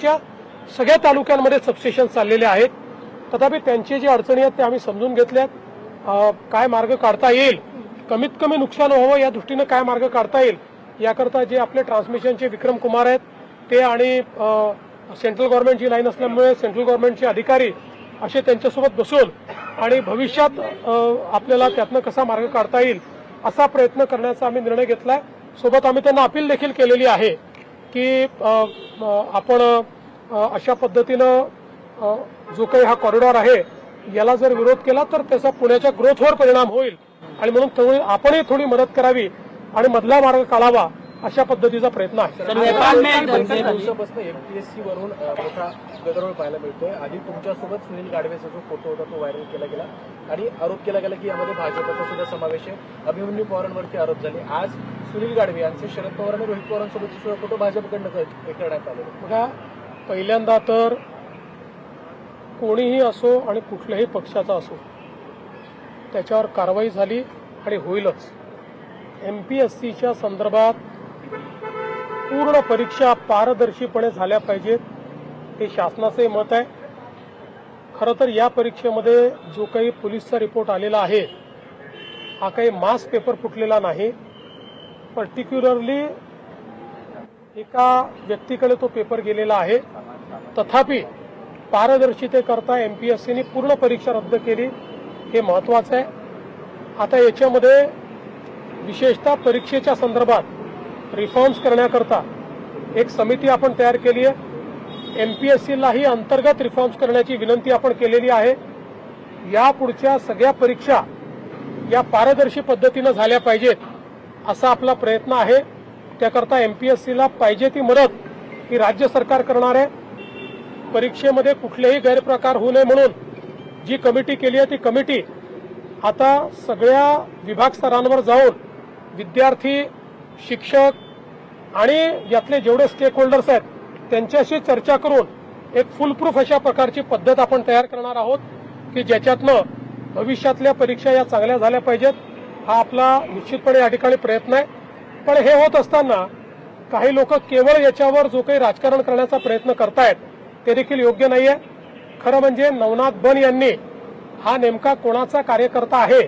सगळ्या तालुक्यांमध्ये सबस्टेशन चाललेले आहेत. तथापि त्यांची जी अडचणी आहेत ते आम्ही समजून घेतल्यात. काय मार्ग काढता येईल, कमीत कमी नुकसान व्हावं या दृष्टीने काय मार्ग काढता येईल याकरता जे आपले ट्रान्समिशनचे विक्रम कुमार आहेत ते आणि सेंट्रल गव्हर्नमेंटची लाईन असल्यामुळे सेंट्रल गव्हर्नमेंटचे अधिकारी असे त्यांच्यासोबत बसून आणि भविष्यात आपल्याला त्यातनं कसा मार्ग काढता येईल असा प्रयत्न करण्याचा आम्ही निर्णय घेतलाय. सोबत आम्ही त्यांना अपील देखील केलेली आहे की आपण अशा पद्धतीनं जो काही हा कॉरिडॉर आहे याला जर विरोध केला तर त्याचा पुण्याच्या ग्रोथवर परिणाम होईल आणि म्हणून आपणही थोडी मदत करावी आणि मधला मार्ग काढावा अशा पद्धतीचा प्रयत्न आहे. एमपीएससी वरून मोठा गदारोळ पाहायला मिळतोय. आधी तुमच्यासोबत सुनील गाडवेचा जो फोटो होता तो व्हायरल केला गेला आणि आरोप केला गेला की यामध्ये भाजपचा सुद्धा समावेश आहे. अभिमन्यू पवारांवरती आरोप झाले. आज सुनील गाडवे यांचे शरद पवार आणि रोहित पवारांसोबतचे सुद्धा फोटो भाजपकडनं करण्यात आले. बघा, पहिल्यांदा तर कोणीही असो आणि कुठल्याही पक्षाचा असो त्याच्यावर कारवाई झाली आणि होईलच. एमपीएससीच्या संदर्भात पूर्ण परीक्षा पारदर्शीपणे झाल्या पाहिजेत हे शासनाचे मत आहे. खरं तर या परीक्षेमध्ये जो काही पोलीसचा रिपोर्ट आलेला आहे हा काही मास पेपर फुटलेला नाही. पर्टिक्युलरली एका व्यक्तीकडे तो पेपर गेलेला आहे. तथापि पारदर्शितेकरता एमपीएससीने पूर्ण परीक्षा रद्द केली हे महत्वाचं आहे. आता याच्यामध्ये विशेषतः परीक्षेच्या संदर्भात रिफॉर्म्स करण्याकरता एक समिती आपण तयार केली आहे. एमपीएससीलाही अंतर्गत रिफॉर्म्स करण्याची विनंती आपण केलेली आहे. यापुढच्या सगळ्या परीक्षा या पारदर्शी पद्धतीनं झाल्या पाहिजेत असा आपला प्रयत्न आहे. त्याकरता एमपीएससीला पाहिजे ती मदत ही राज्य सरकार करणार आहे. परीक्षेमध्ये कुठलेही गैरप्रकार होऊ नये म्हणून जी कमिटी केली आहे ती कमिटी आता सगळ्या विभाग स्तरांवर जाऊन विद्यार्थी, शिक्षक आणि यातले जेवढे स्टेक होल्डर्स आहेत त्यांच्याशी चर्चा करून एक फुलप्रूफ अशा प्रकारची पद्धत आपण तयार करणार आहोत की ज्याच्यातनं भविष्यातल्या परीक्षा या चांगल्या झाल्या पाहिजेत. हा आपला निश्चितपणे या ठिकाणी प्रयत्न आहे. पण हे होत असताना काही लोक केवळ याच्यावर जो काही राजकारण करण्याचा प्रयत्न करतायत ते देखील योग्य नाहीये. खरं म्हणजे नवनाथ बन यांनी हा नेमका कोणाचा कार्यकर्ता आहे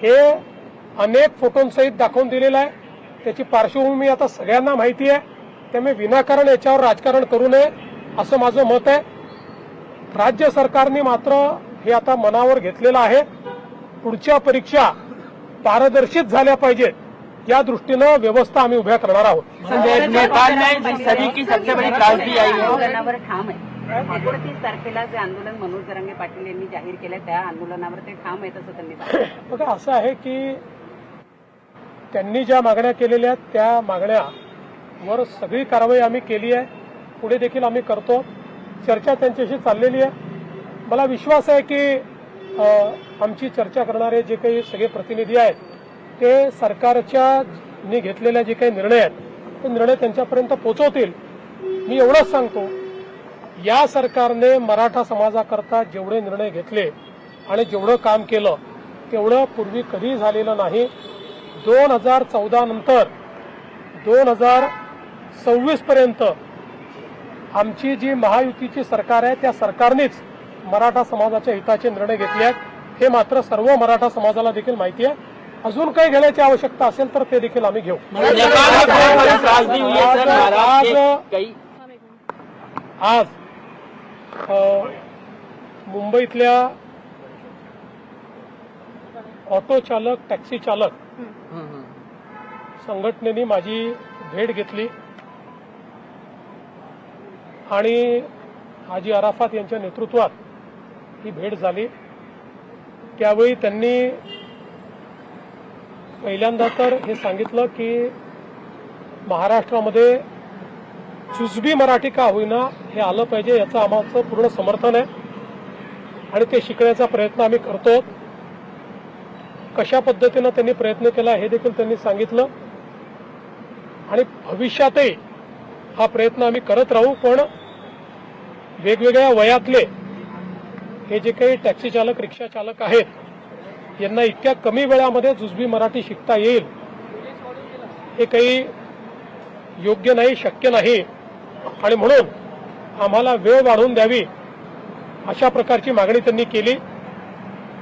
हे अनेक फोटोंसहित दाखवून दिलेलं आहे. त्याची पार्श्वभूमी आता सगळ्यांना माहिती आहे. त्यामुळे विनाकारण याच्यावर राजकारण करू नये असं माझं मत आहे. राज्य सरकारने मात्र हे आता मनावर घेतलेलं आहे. पुढच्या परीक्षा पारदर्शित झाल्या पाहिजेत या दृष्टीनं व्यवस्था आम्ही उभ्या करणार आहोत. 29 तारखेला जे आंदोलन मनोज जरांगे पाटील यांनी जाहीर केलं त्या आंदोलनावर ते ठाम आहेत असं त्यांनी सांगितलं. बघा, असं आहे की त्यांनी ज्या मागण्या केलेल्या त्या मागण्यावर सगळी कारवाई आम्ही केली आहे. पुढे देखील आम्ही करतो. चर्चा त्यांच्याशी चाललेली आहे. मला विश्वास आहे की आमची चर्चा करणारे जे काही सगळे प्रतिनिधी आहेत ते सरकारच्या घेतलेल्या जे काही निर्णय आहेत ते निर्णय त्यांच्यापर्यंत पोहोचवतील. मी एवढंच सांगतो, या सरकारने मराठा समाजाकरता जेवढे निर्णय घेतले आणि जेवढं काम केलं तेवढं पूर्वी कधी झालेलं नाही. 2014 नंतर 2026 पर्यंत आमची जी महायुतीची सरकार आहे त्या सरकारनेच मराठा समाजाच्या हिताचे निर्णय घेतले आहेत. हे मात्र सर्व मराठा समाजाला देखील माहिती आहे. अजून काही घेण्याची आवश्यकता असेल तर ते देखील आम्ही घेऊ. आज मुंबईतल्या ऑटो चालक, टॅक्सी चालक संघटनेने माझी भेट घेतली आणि हाजी अराफात यांच्या नेतृत्वात ही भेट झाली. त्यावेळी त्यांनी पहिल्यांदा तर हे सांगितलं की महाराष्ट्रामध्ये जुजबी मराठी का होईना हे आलं पाहिजे, याचं आमचं पूर्ण समर्थन आहे आणि ते शिकण्याचा प्रयत्न आम्ही करतो. कशा पद्धतीनं त्यांनी प्रयत्न केला हे देखील त्यांनी सांगितलं आणि भविष्यातही हा प्रयत्न आम्ही करत राहू. पण वेगवेगळ्या वयातले हे जे काही टॅक्सी चालक, रिक्षा चालक आहेत यांना इतक्या कमी वेळामध्ये जुजबी मराठी शिकता येईल हे काही योग्य नाही, शक्य नाही आणि म्हणून आम्हाला वेळ वाढवून द्यावी अशा प्रकारची मागणी त्यांनी केली.